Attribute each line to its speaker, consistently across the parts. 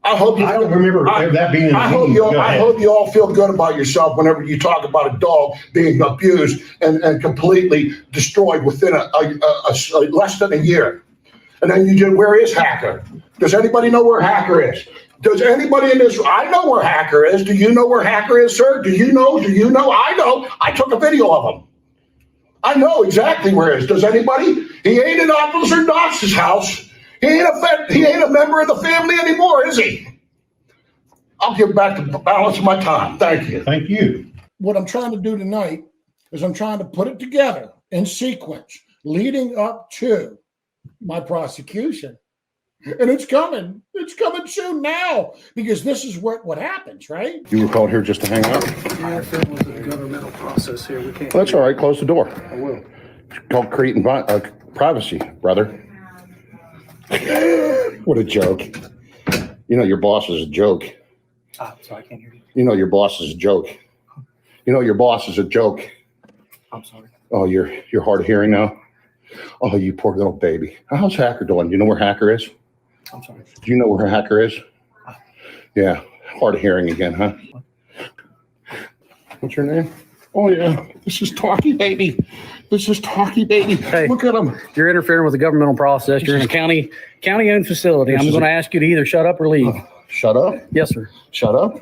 Speaker 1: I hope you.
Speaker 2: I don't remember that being.
Speaker 1: I hope you all feel good about yourself whenever you talk about a dog being abused and completely destroyed within a less than a year. And then you do. Where is Hacker? Does anybody know where Hacker is? Does anybody in this? I know where Hacker is. Do you know where Hacker is, sir? Do you know? Do you know? I know. I took a video of him. I know exactly where it is. Does anybody? He ain't at Officer Knox's house. He ain't a member of the family anymore, is he? I'll give back the balance of my time. Thank you.
Speaker 2: Thank you.
Speaker 1: What I'm trying to do tonight is I'm trying to put it together in sequence, leading up to my prosecution. And it's coming. It's coming soon now, because this is what happens, right?
Speaker 2: You were called here just to hang out?
Speaker 3: Yeah, if it was a governmental process here, we can't.
Speaker 2: Well, that's all right. Close the door.
Speaker 3: I will.
Speaker 2: It's called creating privacy, brother. What a joke. You know your boss is a joke.
Speaker 3: So I can't hear you.
Speaker 2: You know your boss is a joke. You know your boss is a joke.
Speaker 3: I'm sorry.
Speaker 2: Oh, you're hard of hearing now? Oh, you poor little baby. How's Hacker doing? Do you know where Hacker is?
Speaker 3: I'm sorry.
Speaker 2: Do you know where Hacker is? Yeah, hard of hearing again, huh? What's your name? Oh, yeah, this is Talkie Baby. This is Talkie Baby.
Speaker 3: Hey,
Speaker 2: look at him.
Speaker 3: You're interfering with the governmental process. You're in a county-owned facility. I'm going to ask you to either shut up or leave.
Speaker 2: Shut up?
Speaker 3: Yes, sir.
Speaker 2: Shut up?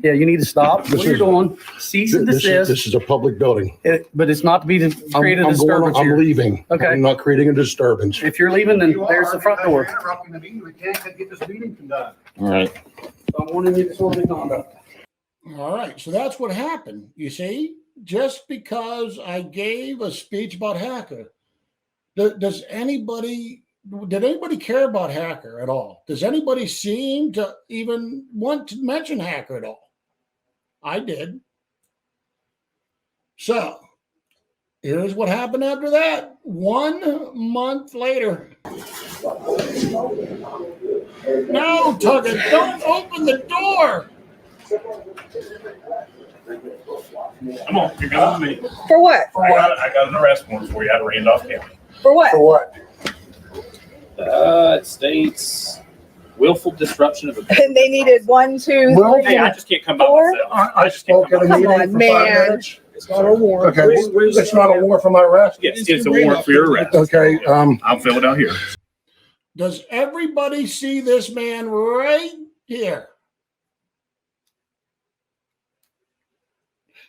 Speaker 3: Yeah, you need to stop. What you're doing, cease and desist.
Speaker 2: This is a public building.
Speaker 3: But it's not to be created a disturbance here.
Speaker 2: I'm leaving.
Speaker 3: Okay.
Speaker 2: I'm not creating a disturbance.
Speaker 3: If you're leaving, then there's the front door.
Speaker 4: Interrupting the meeting. We can't get this meeting conducted.
Speaker 2: All right.
Speaker 3: I'm warning you disorderly conduct.
Speaker 1: All right. So that's what happened. You see, just because I gave a speech about Hacker, did anybody care about Hacker at all? Does anybody seem to even want to mention Hacker at all? I did. So here's what happened after that. 1 month later. No, Tugger, don't open the door.
Speaker 5: Come on, you're going with me.
Speaker 6: For what?
Speaker 5: I got an arrest warrant for you out of Randolph County.
Speaker 6: For what?
Speaker 1: For what?
Speaker 5: It states willful disruption of a.
Speaker 6: And they needed 1, 2,
Speaker 1: Well,
Speaker 6: 3.
Speaker 5: Hey, I just can't come by
Speaker 6: Four?
Speaker 5: myself.
Speaker 1: I
Speaker 5: just can't
Speaker 1: spoke at a
Speaker 5: come by
Speaker 1: meeting
Speaker 6: Come on,
Speaker 1: for 5
Speaker 6: man.
Speaker 1: minutes. It's not a warrant. Okay, it's not a warrant for my arrest?
Speaker 5: Yes, it's a warrant for your arrest.
Speaker 1: Okay,
Speaker 5: I'll fill it out here.
Speaker 1: does everybody see this man right here?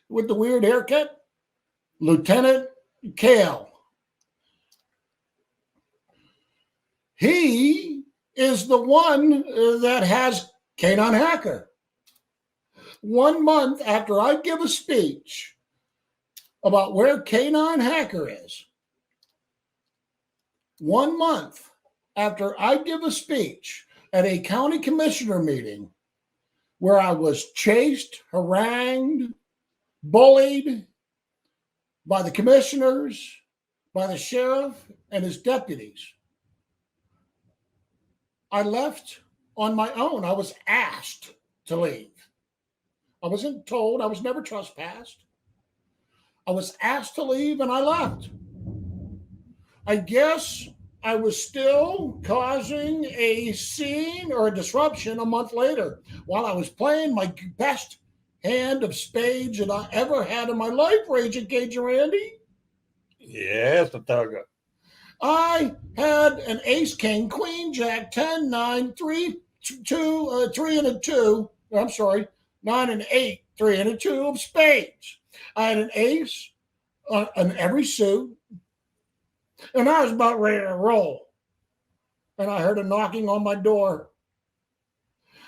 Speaker 1: With the weird haircut? Lieutenant Kale. He is the one that has Canine Hacker. 1 month after I give a speech about where Canine Hacker is, 1 month after I give a speech at a county commissioner meeting where I was chased, harangued, bullied by the commissioners, by the sheriff and his deputies, I left on my own. I was asked to leave. I wasn't told. I was never trespassed. I was asked to leave and I left. I guess I was still causing a scene or a disruption a month later while I was playing my best hand of spades that I ever had in my life, Raging Cajun Randy.
Speaker 4: Yes, the Tugger.
Speaker 1: I had an ace, king, queen, jack, 10, 9, 3, 2, 3 and a 2. I'm sorry, 9 and 8, 3 and a 2 of spades. I had an ace on every suit, and I was about ready to roll. And I heard a knocking on my door.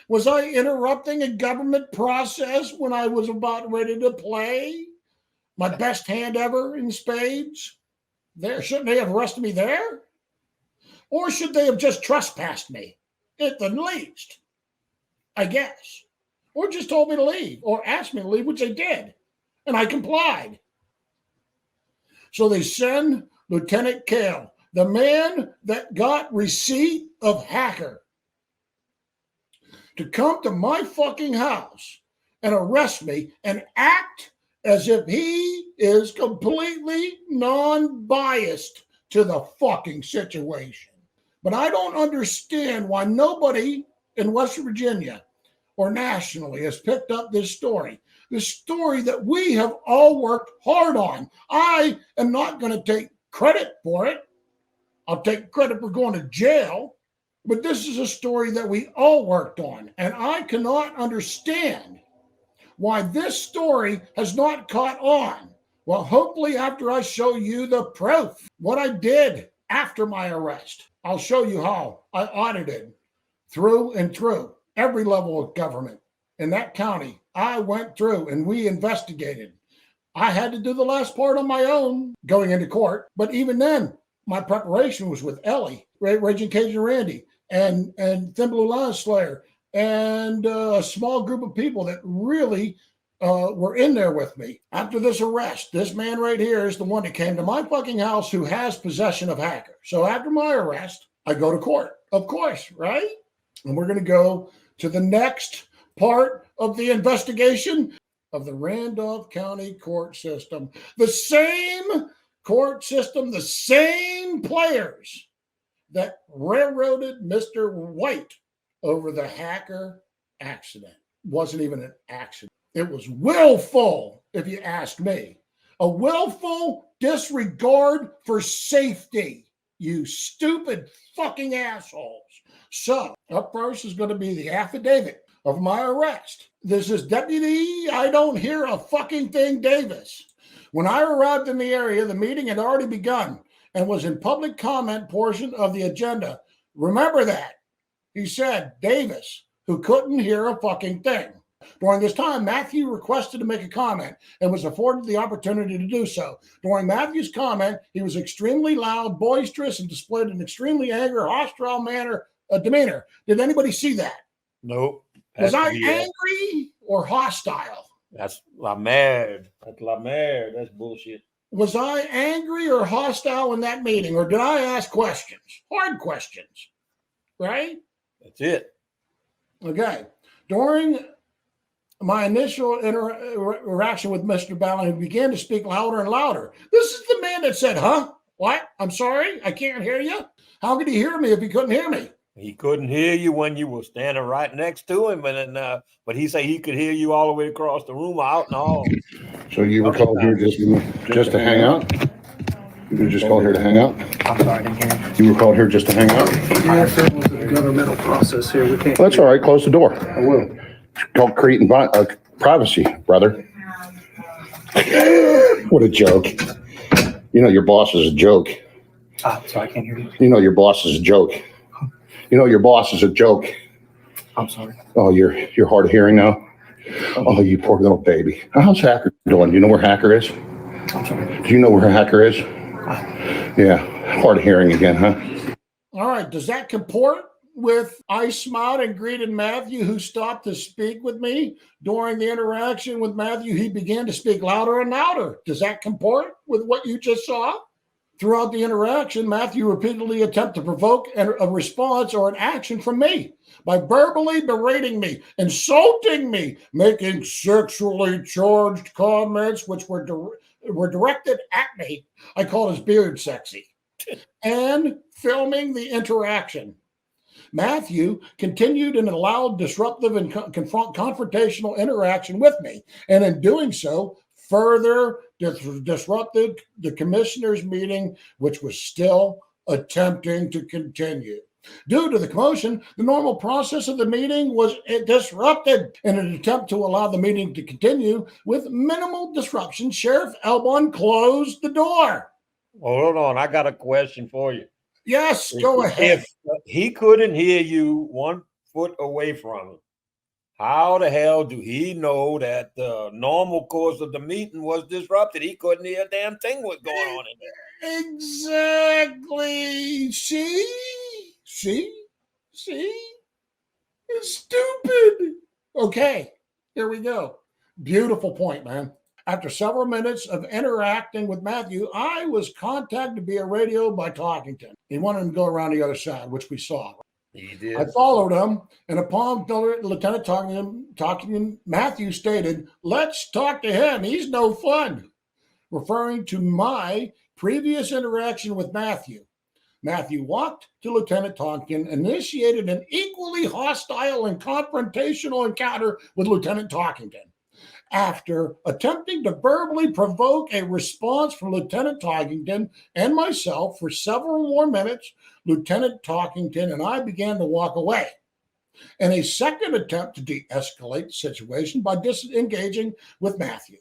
Speaker 1: Was I interrupting a government process when I was about ready to play my best hand ever in spades? There, shouldn't they have arrested me there? Or should they have just trespassed me at the least? I guess. Or just told me to leave or asked me to leave, which they did. And I complied. So they send Lieutenant Kale, the man that got receipt of Hacker, to come to my fucking house and arrest me and act as if he is completely non-biased to the fucking situation. But I don't understand why nobody in West Virginia or nationally has picked up this story that we have all worked hard on. I am not going to take credit for it. I'll take credit for going to jail, but this is a story that we all worked on, and I cannot understand why this story has not caught on. Well, hopefully after I show you the proof, what I did after my arrest, I'll show you how I audited through and through every level of government in that county. I went through and we investigated. I had to do the last part on my own going into court, but even then, my preparation was with Ellie, Raging Cajun Randy, and Thin Blue Lion Slayer, and a small group of people that really were in there with me. After this arrest, this man right here is the one that came to my fucking house who has possession of hacker. So after my arrest, I go to court, of course, right? And we're going to go to the next part of the investigation of the Randolph County court system. The same court system, the same players that railroaded Mr. White over the hacker accident. Wasn't even an accident. It was willful, if you ask me. A willful disregard for safety, you stupid fucking assholes. So, up first is going to be the affidavit of my arrest. This is Deputy I Don't Hear a Fucking Thing Davis. When I arrived in the area, the meeting had already begun and was in public comment portion of the agenda. Remember that. He said, Davis, who couldn't hear a fucking thing. During this time, Matthew requested to make a comment and was afforded the opportunity to do so. During Matthew's comment, he was extremely loud, boisterous, and displayed an extremely angry, hostile demeanor. Did anybody see that?
Speaker 4: Nope.
Speaker 1: Was I angry or hostile?
Speaker 4: That's la merde. That's la merde. That's bullshit.
Speaker 1: Was I angry or hostile in that meeting, or did I ask questions? Hard questions, right?
Speaker 4: That's it.
Speaker 1: Okay. During my initial interaction with Mr. Ballin, he began to speak louder and louder. This is the man that said, huh? What? I'm sorry? I can't hear you? How could he hear me if he couldn't hear me?
Speaker 4: He couldn't hear you when you were standing right next to him, but he said he could hear you all the way across the room, out in the hall.
Speaker 2: So you were called here just to hang out? You were just called here to hang out?
Speaker 3: I'm sorry, I didn't hear
Speaker 2: You were called here just to hang out?
Speaker 3: Yes, it was a governmental process here. We can't.
Speaker 2: Well, that's all right. Close the door.
Speaker 3: I will.
Speaker 2: It's called creating privacy, brother. What a joke. You know your boss is a joke.
Speaker 3: Sorry, I can't hear you.
Speaker 2: You know your boss is a joke. You know your boss is a joke.
Speaker 3: I'm sorry.
Speaker 2: Oh, you're hard of hearing now? Oh, you poor little baby. How's Hacker doing? Do you know where Hacker is?
Speaker 3: I'm sorry.
Speaker 2: Do you know where Hacker is? Yeah, hard of hearing again, huh?
Speaker 1: All right. Does that comport with I smiled and greeted Matthew, who stopped to speak with me? During the interaction with Matthew, he began to speak louder and louder. Does that comport with what you just saw? Throughout the interaction, Matthew repeatedly attempted to provoke a response or an action from me by verbally berating me, insulting me, making sexually charged comments which were directed at me. I call his beard sexy. And filming the interaction. Matthew continued in a loud, disruptive, and confrontational interaction with me, and in doing so, further disrupted the commissioners' meeting, which was still attempting to continue. Due to the commotion, the normal process of the meeting was disrupted. In an attempt to allow the meeting to continue with minimal disruption, Sheriff Elbon closed the door.
Speaker 4: Hold on. I got a question for you.
Speaker 1: Yes, go ahead.
Speaker 4: If he couldn't hear you 1 foot away from him, how the hell do he know that the normal course of the meeting was disrupted? He couldn't hear a damn thing was going on in there.
Speaker 1: Exactly. See? It's stupid. Okay, here we go. Beautiful point, man. After several minutes of interacting with Matthew, I was contacted via radio by Talkington. He wanted him to go around the other side, which we saw.
Speaker 4: He did.
Speaker 1: I followed him, and upon Lieutenant Talkington, Matthew stated, "Let's talk to him. He's no fun," referring to my previous interaction with Matthew. Matthew walked to Lieutenant Tonkin, initiated an equally hostile and confrontational encounter with Lieutenant Tonkington. After attempting to verbally provoke a response from Lieutenant Tonkington and myself for several more minutes, Lieutenant Tonkington and I began to walk away. In a second attempt to de-escalate the situation by disengaging with Matthew.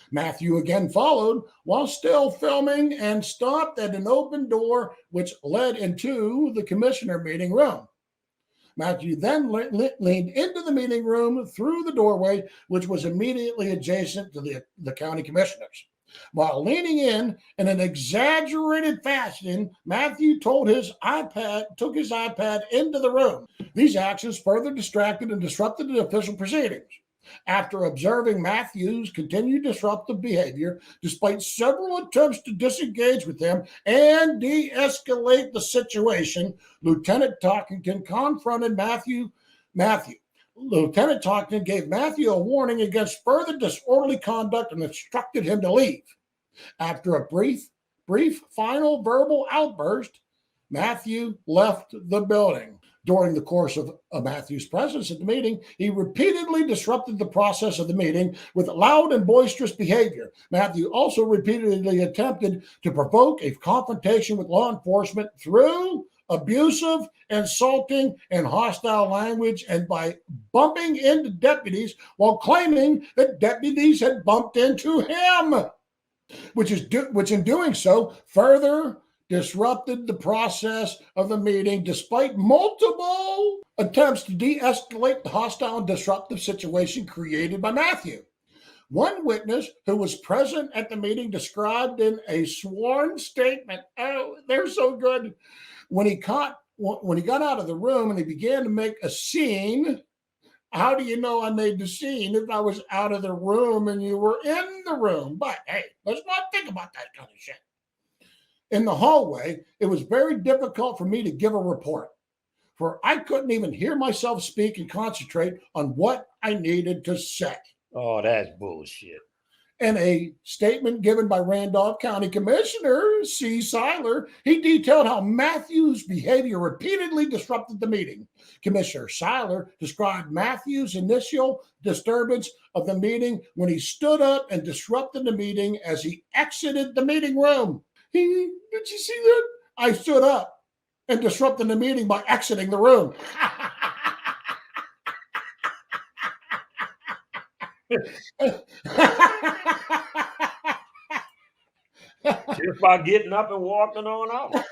Speaker 1: Matthew again followed while still filming and stopped at an open door which led into the commissioner meeting room. Matthew then leaned into the meeting room through the doorway, which was immediately adjacent to the county commissioners. While leaning in an exaggerated fashion, Matthew took his iPad into the room. These actions further distracted and disrupted the official proceedings. After observing Matthew's continued disruptive behavior, despite several attempts to disengage with him and de-escalate the situation, Lieutenant Tonkington confronted Matthew. Lieutenant Tonkington gave Matthew a warning against further disorderly conduct and instructed him to leave. After a brief final verbal outburst, Matthew left the building. During the course of Matthew's presence at the meeting, he repeatedly disrupted the process of the meeting with loud and boisterous behavior. Matthew also repeatedly attempted to provoke a confrontation with law enforcement through abusive, insulting, and hostile language, and by bumping into deputies while claiming that deputies had bumped into him, which in doing so further disrupted the process of the meeting despite multiple attempts to de-escalate the hostile and disruptive situation created by Matthew. One witness who was present at the meeting described in a sworn statement, oh, they're so good, when he got out of the room and he began to make a scene. How do you know I made the scene if I was out of the room and you were in the room? But hey, let's not think about that kind of shit. In the hallway, it was very difficult for me to give a report, for I couldn't even hear myself speak and concentrate on what I needed to say.
Speaker 4: Oh, that's bullshit.
Speaker 1: In a statement given by Randolph County Commissioner C. Seiler, he detailed how Matthew's behavior repeatedly disrupted the meeting. Commissioner Seiler described Matthew's initial disturbance of the meeting when he stood up and disrupted the meeting as he exited the meeting room. Did you see that? I stood up and disrupted the meeting by exiting the room.
Speaker 4: Just by getting up and walking on out.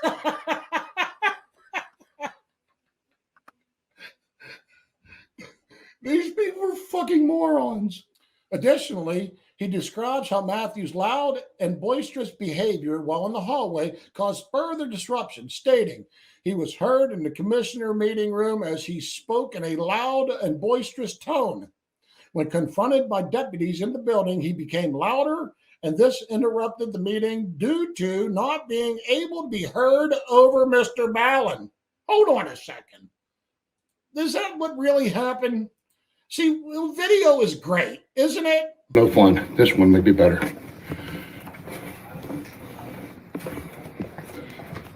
Speaker 1: These people are fucking morons. Additionally, he describes how Matthew's loud and boisterous behavior while in the hallway caused further disruption, stating he was heard in the commissioner meeting room as he spoke in a loud and boisterous tone. When confronted by deputies in the building, he became louder, and this interrupted the meeting due to not being able to be heard over Mr. Ballin. Hold on a second. Is that what really happened? See, video is great, isn't it?
Speaker 2: No fun. This one may be better.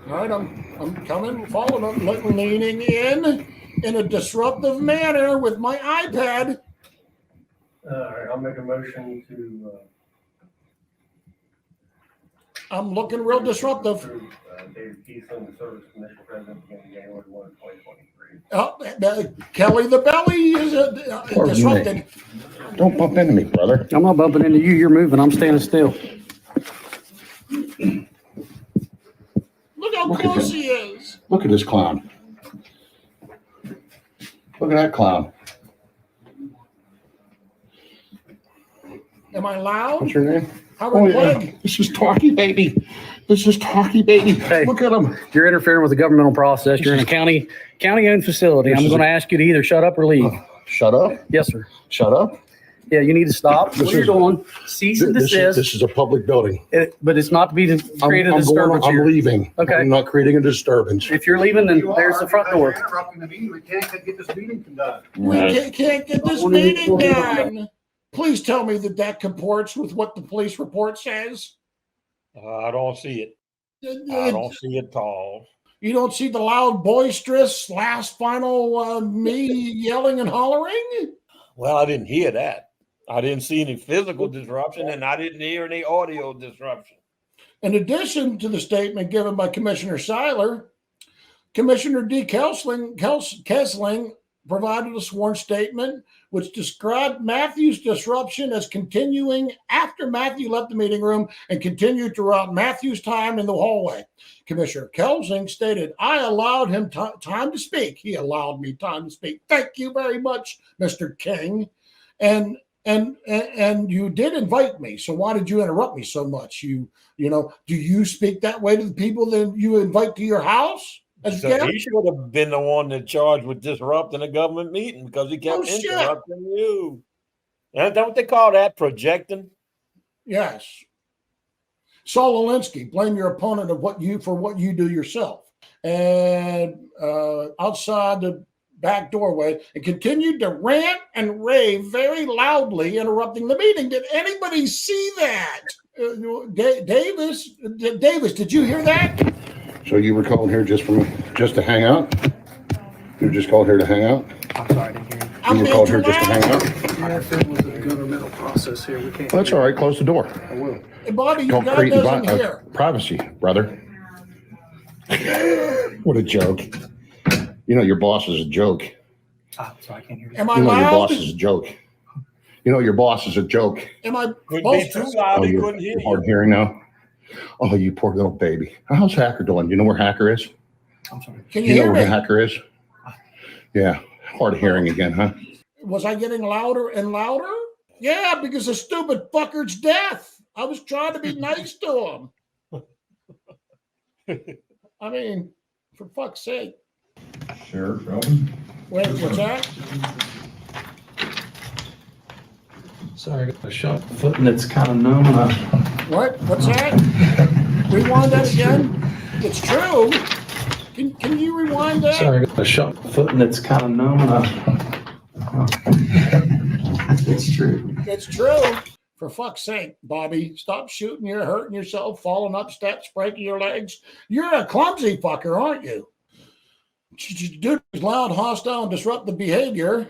Speaker 1: All right, I'm coming, following, leaning in a disruptive manner with my iPad.
Speaker 6: All right, I'll make a motion to
Speaker 1: I'm looking real disruptive.
Speaker 6: approve David Keeson, the Service Commission President, beginning January 1, 2023.
Speaker 1: Oh, Kelly the Belly is disrupted.
Speaker 2: Don't bump into me, brother.
Speaker 3: I'm not bumping into you. You're moving. I'm standing still.
Speaker 1: Look how
Speaker 2: Look at
Speaker 1: close
Speaker 2: him.
Speaker 1: he is.
Speaker 2: Look at this clown. Look at that clown.
Speaker 1: Am I loud?
Speaker 2: What's your name?
Speaker 1: Howard
Speaker 2: Oh, yeah.
Speaker 1: Blake?
Speaker 2: This is Talkie Baby. This is Talkie Baby.
Speaker 3: Hey.
Speaker 2: Look at him.
Speaker 3: You're interfering with the governmental process. You're in a county-owned facility. I'm going to ask you to either shut up or leave.
Speaker 2: Shut up.
Speaker 3: Yes, sir.
Speaker 2: Shut up.
Speaker 3: Yeah, you need to stop.
Speaker 2: This
Speaker 3: What you're
Speaker 2: is-
Speaker 3: doing, cease and
Speaker 2: This
Speaker 3: desist.
Speaker 2: is a public building.
Speaker 3: But it's not to be create a
Speaker 2: I'm
Speaker 3: disturbance
Speaker 2: I'm
Speaker 3: here.
Speaker 2: leaving.
Speaker 3: Okay.
Speaker 2: I'm not creating a disturbance.
Speaker 3: If you're leaving, then there's the front door.
Speaker 6: Interrupting the meeting. We can't get this meeting conducted.
Speaker 1: We can't get this meeting done. Please tell me that comports with what the police report says.
Speaker 4: I don't see it. I don't see it at all.
Speaker 1: You don't see the loud, boisterous, last final me yelling and hollering?
Speaker 4: Well, I didn't hear that. I didn't see any physical disruption, and I didn't hear any audio disruption.
Speaker 1: In addition to the statement given by Commissioner Seiler, Commissioner D. Kessling provided a sworn statement which described Matthew's disruption as continuing after Matthew left the meeting room and continued throughout Matthew's time in the hallway. Commissioner Kelsing stated, I allowed him time to speak. He allowed me time to speak. Thank you very much, Mr. King. And you did invite me. So why did you interrupt me so much? You know, do you speak that way to the people that you invite to your house?
Speaker 4: So he should have been the one that charged with disrupting a government meeting because he kept interrupting you. And don't they call that projecting?
Speaker 1: Yes. Saul Alinsky, blame your opponent for what you do yourself. And outside the back doorway, and continued to rant and rave very loudly, interrupting the meeting. Did anybody see that? Davis, did you hear that?
Speaker 2: So you were calling here just to hang out? You were just called here to hang out?
Speaker 3: I'm sorry, I didn't hear you.
Speaker 2: You were called here just to hang out?
Speaker 3: Yeah, if it was a governmental process here, we can't.
Speaker 2: That's all right. Close the door.
Speaker 3: I will.
Speaker 1: Hey, Bobby, your
Speaker 2: Don't
Speaker 1: guy
Speaker 2: create
Speaker 1: doesn't hear.
Speaker 2: privacy, brother. What a joke. You know your boss is a joke.
Speaker 3: Ah, sorry, I can't hear you.
Speaker 1: Am I
Speaker 2: You know your
Speaker 1: loud?
Speaker 2: boss is a joke. You know your boss is a joke.
Speaker 1: Am I
Speaker 4: Could be too loud. He couldn't hear
Speaker 2: you're
Speaker 4: you.
Speaker 2: hard of hearing now? Oh, you poor little baby. How's Hacker doing? You know where Hacker is?
Speaker 3: I'm sorry.
Speaker 1: Can
Speaker 2: You
Speaker 1: you
Speaker 2: know
Speaker 1: hear
Speaker 2: where
Speaker 1: me?
Speaker 2: Hacker is? Yeah. Hard of hearing again, huh?
Speaker 1: Was I getting louder and louder? Yeah, because the stupid fucker's deaf. I was trying to be nice to him. I mean, for fuck's sake.
Speaker 2: Sheriff Robin.
Speaker 1: Wait, what's that?
Speaker 7: Sorry, I got a shot foot and it's kind of numb.
Speaker 1: What? What's that? Rewind that again. It's true. Can you rewind that?
Speaker 7: Sorry, I got a shot foot and it's kind of numb. It's true.
Speaker 1: It's true. For fuck's sake, Bobby, stop shooting. You're hurting yourself, falling up steps, breaking your legs. You're a clumsy fucker, aren't you? Due to his loud, hostile, and disruptive behavior,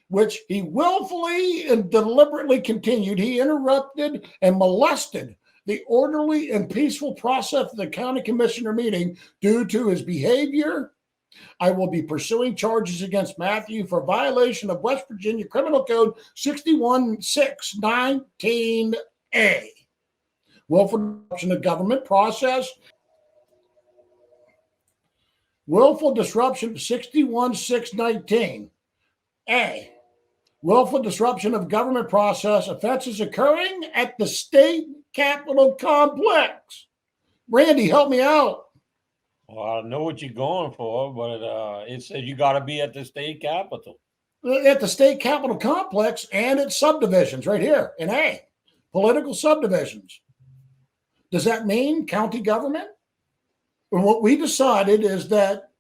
Speaker 1: which he willfully and deliberately continued, he interrupted and molested the orderly and peaceful process of the county commissioner meeting. Due to his behavior, I will be pursuing charges against Matthew for violation of West Virginia Criminal Code 61619A. Willful disruption of government process. Willful disruption 61619. A. Willful disruption of government process offenses occurring at the state capitol complex. Randy, help me out.
Speaker 4: Well, I know what you're going for, but it says you got to be at the state capitol.
Speaker 1: At the state capitol complex and its subdivisions right here in A. Political subdivisions. Does that mean county government? And what we decided is that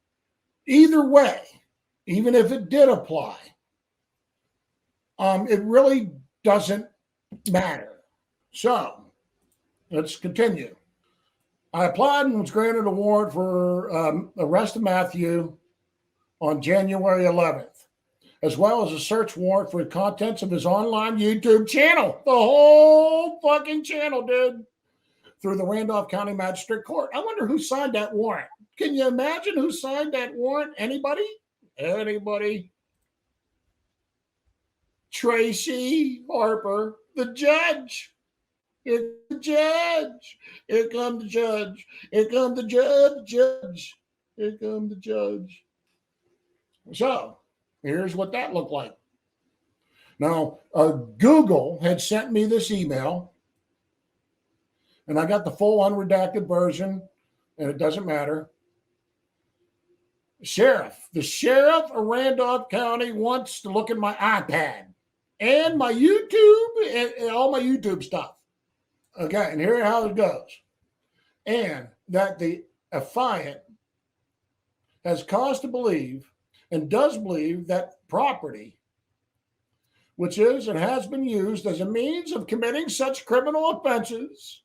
Speaker 1: either way, even if it did apply, it really doesn't matter. So let's continue. I applied and was granted a warrant for arrest of Matthew on January 11th, as well as a search warrant for the contents of his online YouTube channel, the whole fucking channel, dude, through the Randolph County Magistrate Court. I wonder who signed that warrant. Can you imagine who signed that warrant? Anybody? Anybody? Tracy Harper, the judge. Here comes the judge. Here comes the judge. Here comes the judge. Here comes the judge. So here's what that looked like. Now, Google had sent me this email, and I got the full unredacted version, and it doesn't matter. The sheriff of Randolph County wants to look at my iPad and my YouTube and all my YouTube stuff. Okay, and here's how it goes. And that the affiant has cause to believe and does believe that property, which is and has been used as a means of committing such criminal offenses,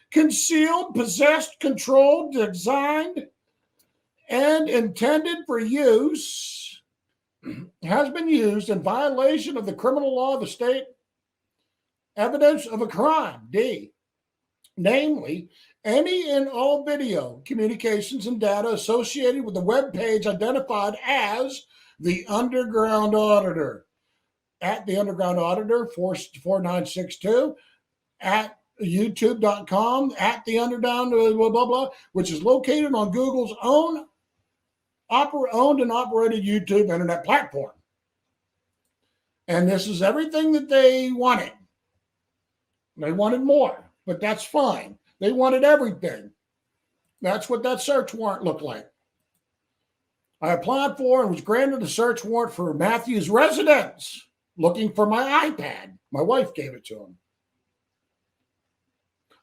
Speaker 1: concealed, possessed, controlled, designed, and intended for use has been used in violation of the criminal law of the state, evidence of a crime, D, namely, any and all video communications and data associated with the web page identified as the Underground Auditor, at the Underground Auditor 4962, at youtube.com, at the Underground blah, blah, blah, which is located on Google's owned and operated YouTube internet platform. And this is everything that they wanted. They wanted more, but that's fine. They wanted everything. That's what that search warrant looked like. I applied for and was granted a search warrant for Matthew's residence, looking for my iPad. My wife gave it to him.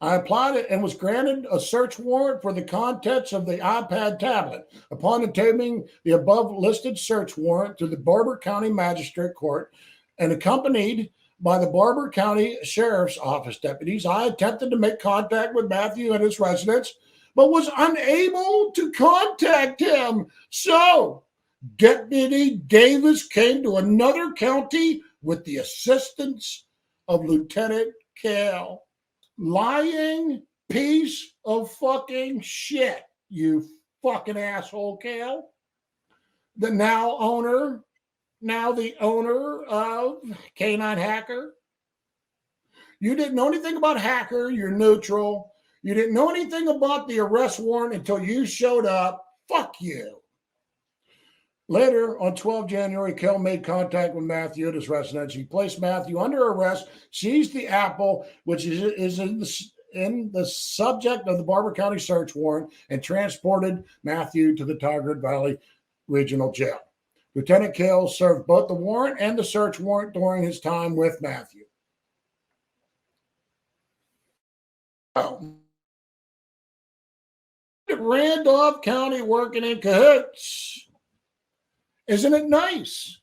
Speaker 1: I applied it and was granted a search warrant for the contents of the iPad tablet. Upon obtaining the above listed search warrant to the Barber County Magistrate Court and accompanied by the Barber County Sheriff's Office deputies, I attempted to make contact with Matthew at his residence, but was unable to contact him. So Deputy Davis came to another county with the assistance of Lieutenant Cale. Lying piece of fucking shit, you fucking asshole, Cale. The now the owner of K9 Hacker. You didn't know anything about Hacker. You're neutral. You didn't know anything about the arrest warrant until you showed up. Fuck you. Later, on 12 January, Cale made contact with Matthew at his residence. He placed Matthew under arrest, seized the Apple, which is in the subject of the Barber County search warrant, and transported Matthew to the Tigard Valley Regional Jail. Lieutenant Cale served both the warrant and the search warrant during his time with Matthew. Randolph County working in cahoots. Isn't it nice?